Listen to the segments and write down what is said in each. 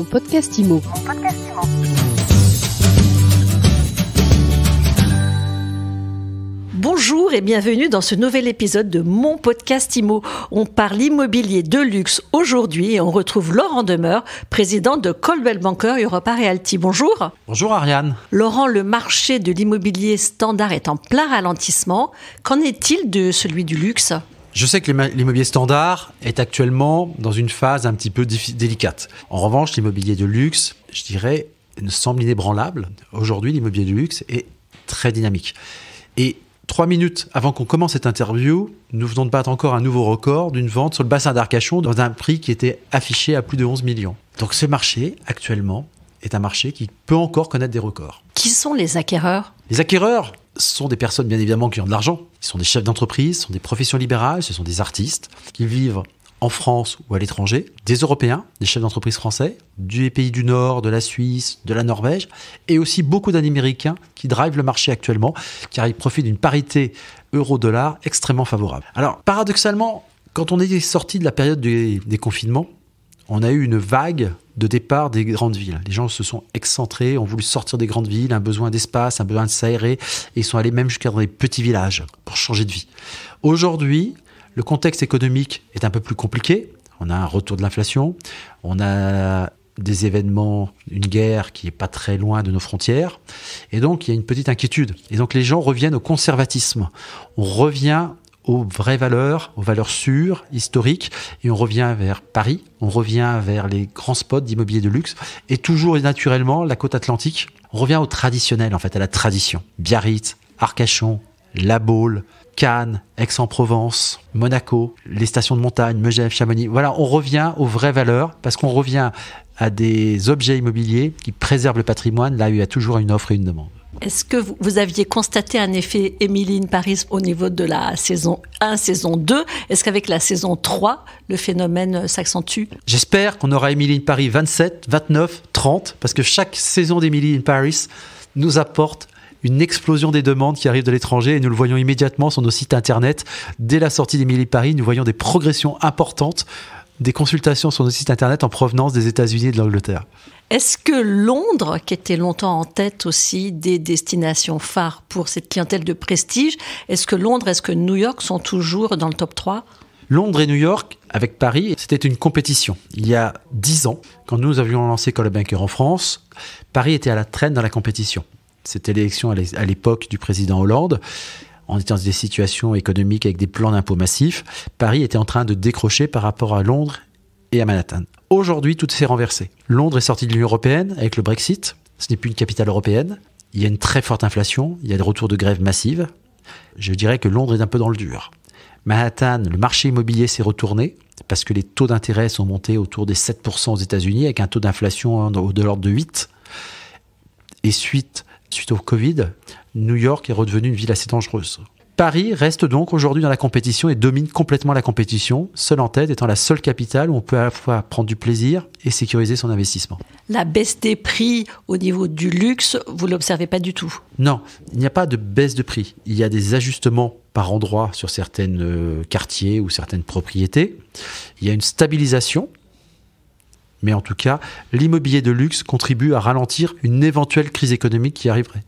podcast IMO. Bonjour et bienvenue dans ce nouvel épisode de mon podcast IMO. On parle immobilier de luxe aujourd'hui et on retrouve Laurent Demeure, président de Coldwell Banker Europa Realty. Bonjour. Bonjour Ariane. Laurent, le marché de l'immobilier standard est en plein ralentissement. Qu'en est-il de celui du luxe ? Je sais que l'immobilier standard est actuellement dans une phase un petit peu délicate. En revanche, l'immobilier de luxe, je dirais, semble inébranlable. Aujourd'hui, l'immobilier de luxe est très dynamique. Et 3 minutes avant qu'on commence cette interview, nous venons de battre encore un nouveau record d'une vente sur le bassin d'Arcachon dans un prix qui était affiché à plus de 11 millions. Donc ce marché, actuellement, est un marché qui peut encore connaître des records. Qui sont les acquéreurs ? Les acquéreurs sont des personnes, bien évidemment, qui ont de l'argent. Ils sont des chefs d'entreprise, ce sont des professions libérales, ce sont des artistes qui vivent en France ou à l'étranger, des Européens, des chefs d'entreprise français, des pays du Nord, de la Suisse, de la Norvège, et aussi beaucoup d'Américains qui drivent le marché actuellement, car ils profitent d'une parité euro-dollar extrêmement favorable. Alors, paradoxalement, quand on est sorti de la période des confinements, on a eu une vague de départ des grandes villes. Les gens se sont excentrés, ont voulu sortir des grandes villes, un besoin d'espace, un besoin de s'aérer, et ils sont allés même jusqu'à dans des petits villages pour changer de vie. Aujourd'hui, le contexte économique est un peu plus compliqué. On a un retour de l'inflation, on a des événements, une guerre qui n'est pas très loin de nos frontières, et donc il y a une petite inquiétude. Et donc les gens reviennent au conservatisme. On revient aux vraies valeurs, aux valeurs sûres, historiques, et on revient vers Paris, on revient vers les grands spots d'immobilier de luxe, et toujours et naturellement la côte atlantique. On revient au traditionnel, en fait, à la tradition. Biarritz, Arcachon, La Baule, Cannes, Aix-en-Provence, Monaco, les stations de montagne, Megève, Chamonix. Voilà, on revient aux vraies valeurs, parce qu'on revient à des objets immobiliers qui préservent le patrimoine, là où il y a toujours une offre et une demande. Est-ce que vous aviez constaté un effet Emily in Paris au niveau de la saison 1, saison 2 ? Est-ce qu'avec la saison 3, le phénomène s'accentue ? J'espère qu'on aura Emily in Paris 27, 29, 30, parce que chaque saison d'Emily in Paris nous apporte une explosion des demandes qui arrivent de l'étranger, et nous le voyons immédiatement sur nos sites internet. Dès la sortie d'Emily in Paris, nous voyons des progressions importantes des consultations sur nos sites internet en provenance des États-Unis et de l'Angleterre. Est-ce que Londres, qui était longtemps en tête aussi des destinations phares pour cette clientèle de prestige, est-ce que New York sont toujours dans le top 3 ? Londres et New York, avec Paris, c'était une compétition. Il y a 10 ans, quand nous avions lancé Coldwell Banker en France, Paris était à la traîne dans la compétition. C'était l'élection à l'époque du président Hollande. On était dans des situations économiques avec des plans d'impôts massifs. Paris était en train de décrocher par rapport à Londres et à Manhattan. Aujourd'hui, tout s'est renversé. Londres est sorti de l'Union européenne avec le Brexit. Ce n'est plus une capitale européenne. Il y a une très forte inflation. Il y a des retours de grève massives. Je dirais que Londres est un peu dans le dur. Manhattan, le marché immobilier s'est retourné parce que les taux d'intérêt sont montés autour des 7% aux États-Unis avec un taux d'inflation de l'ordre de 8. Et suite au Covid, New York est redevenu une ville assez dangereuse. Paris reste donc aujourd'hui dans la compétition et domine complètement la compétition, seule en tête étant la seule capitale où on peut à la fois prendre du plaisir et sécuriser son investissement. La baisse des prix au niveau du luxe, vous ne l'observez pas du tout ? Non, il n'y a pas de baisse de prix. Il y a des ajustements par endroit sur certains quartiers ou certaines propriétés. Il y a une stabilisation. Mais en tout cas, l'immobilier de luxe contribue à ralentir une éventuelle crise économique qui arriverait.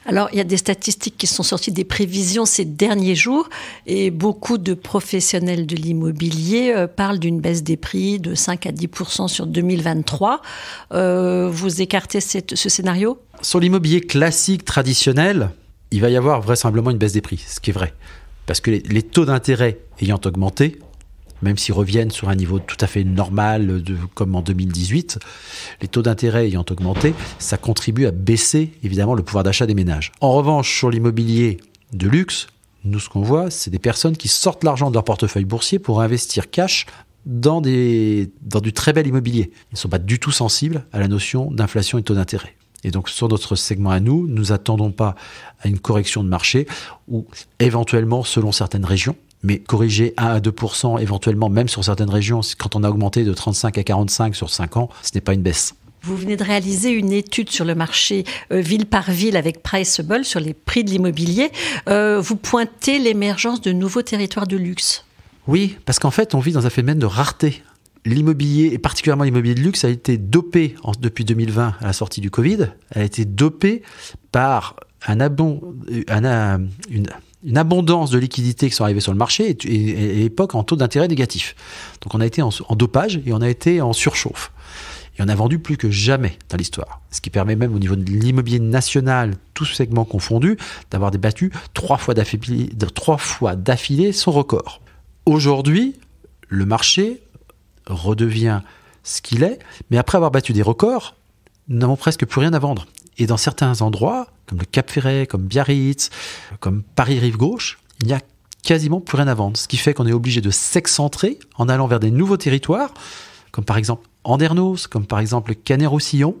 Alors, il y a des statistiques qui sont sorties, des prévisions ces derniers jours, et beaucoup de professionnels de l'immobilier parlent d'une baisse des prix de 5 à 10% sur 2023. Vous écartez ce scénario ? Sur l'immobilier classique, traditionnel, il va y avoir vraisemblablement une baisse des prix, ce qui est vrai. Parce que les taux d'intérêt ayant augmenté, même s'ils reviennent sur un niveau tout à fait normal, comme en 2018, les taux d'intérêt ayant augmenté, ça contribue à baisser évidemment le pouvoir d'achat des ménages. En revanche, sur l'immobilier de luxe, nous ce qu'on voit, c'est des personnes qui sortent l'argent de leur portefeuille boursier pour investir cash dans du très bel immobilier. Ils ne sont pas du tout sensibles à la notion d'inflation et de taux d'intérêt. Et donc sur notre segment à nous n'attendons pas à une correction de marché ou éventuellement selon certaines régions, mais corriger 1 à 2% éventuellement, même sur certaines régions, quand on a augmenté de 35 à 45 sur 5 ans, ce n'est pas une baisse. Vous venez de réaliser une étude sur le marché ville par ville avec Priceable sur les prix de l'immobilier. Vous pointez l'émergence de nouveaux territoires de luxe. Oui, parce qu'en fait, on vit dans un phénomène de rareté. l'immobilier, et particulièrement l'immobilier de luxe, a été dopé depuis 2020 à la sortie du Covid, a été dopé par une abondance de liquidités qui sont arrivées sur le marché et à l'époque en taux d'intérêt négatif. Donc on a été en dopage et on a été en surchauffe. Et on a vendu plus que jamais dans l'histoire. Ce qui permet même au niveau de l'immobilier national, tous segments confondus, d'avoir battu 3 fois d'affilée son record. Aujourd'hui, le marché redevient ce qu'il est, mais après avoir battu des records, nous n'avons presque plus rien à vendre. Et dans certains endroits, comme le Cap Ferret, comme Biarritz, comme Paris-Rive-Gauche, il n'y a quasiment plus rien à vendre. Ce qui fait qu'on est obligé de s'excentrer en allant vers des nouveaux territoires, comme par exemple Andernos, comme par exemple Canet-Roussillon,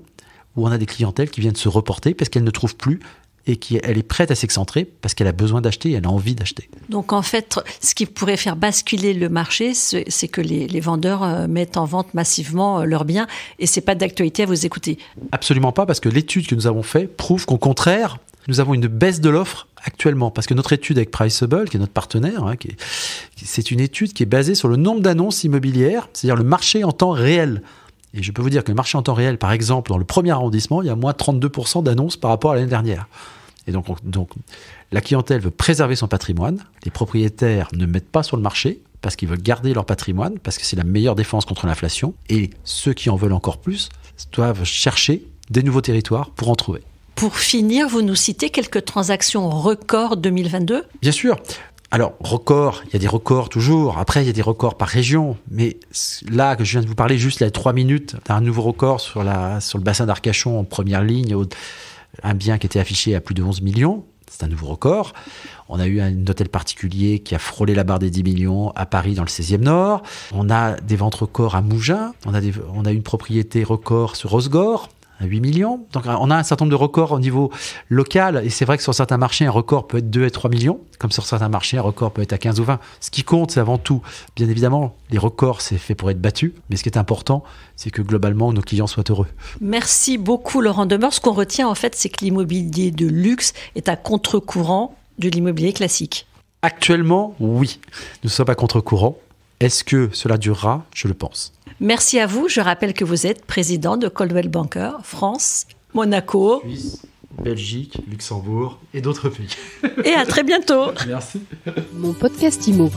où on a des clientèles qui viennent se reporter parce qu'elles ne trouvent plus et elle est prête à s'excentrer parce qu'elle a besoin d'acheter et elle a envie d'acheter. Donc en fait, ce qui pourrait faire basculer le marché, c'est que les vendeurs mettent en vente massivement leurs biens et c'est pas d'actualité à vous écouter. Absolument pas, parce que l'étude que nous avons faite prouve qu'au contraire, nous avons une baisse de l'offre actuellement. Parce que notre étude avec Priceable, qui est notre partenaire, c'est une étude qui est basée sur le nombre d'annonces immobilières, c'est-à-dire le marché en temps réel. Et je peux vous dire que le marché en temps réel, par exemple, dans le premier arrondissement, il y a moins 32% d'annonces par rapport à l'année dernière. Et donc, la clientèle veut préserver son patrimoine. Les propriétaires ne mettent pas sur le marché parce qu'ils veulent garder leur patrimoine, parce que c'est la meilleure défense contre l'inflation. Et ceux qui en veulent encore plus doivent chercher des nouveaux territoires pour en trouver. Pour finir, vous nous citez quelques transactions records 2022 ? Bien sûr. Alors, records, il y a des records toujours. Après, il y a des records par région. Mais là, que je viens de vous parler, juste là, 3 minutes, d'un nouveau record sur le bassin d'Arcachon en première ligne, un bien qui était affiché à plus de 11 millions. C'est un nouveau record. On a eu un hôtel particulier qui a frôlé la barre des 10 millions à Paris dans le 16e Nord. On a des ventes records à Mougins. On a une propriété record sur Osgore à 8 millions. Donc on a un certain nombre de records au niveau local. Et c'est vrai que sur certains marchés, un record peut être 2 et 3 millions. Comme sur certains marchés, un record peut être à 15 ou 20. Ce qui compte, c'est avant tout, bien évidemment, les records, c'est fait pour être battus. Mais ce qui est important, c'est que globalement, nos clients soient heureux. Merci beaucoup, Laurent Demeure. Ce qu'on retient, en fait, c'est que l'immobilier de luxe est à contre-courant de l'immobilier classique. Actuellement, oui. Nous ne sommes pas contre-courant. Est-ce que cela durera ? Je le pense. Merci à vous. Je rappelle que vous êtes président de Coldwell Banker, France, Monaco, Suisse, Belgique, Luxembourg et d'autres pays. Et à très bientôt. Merci. Mon podcast IMO.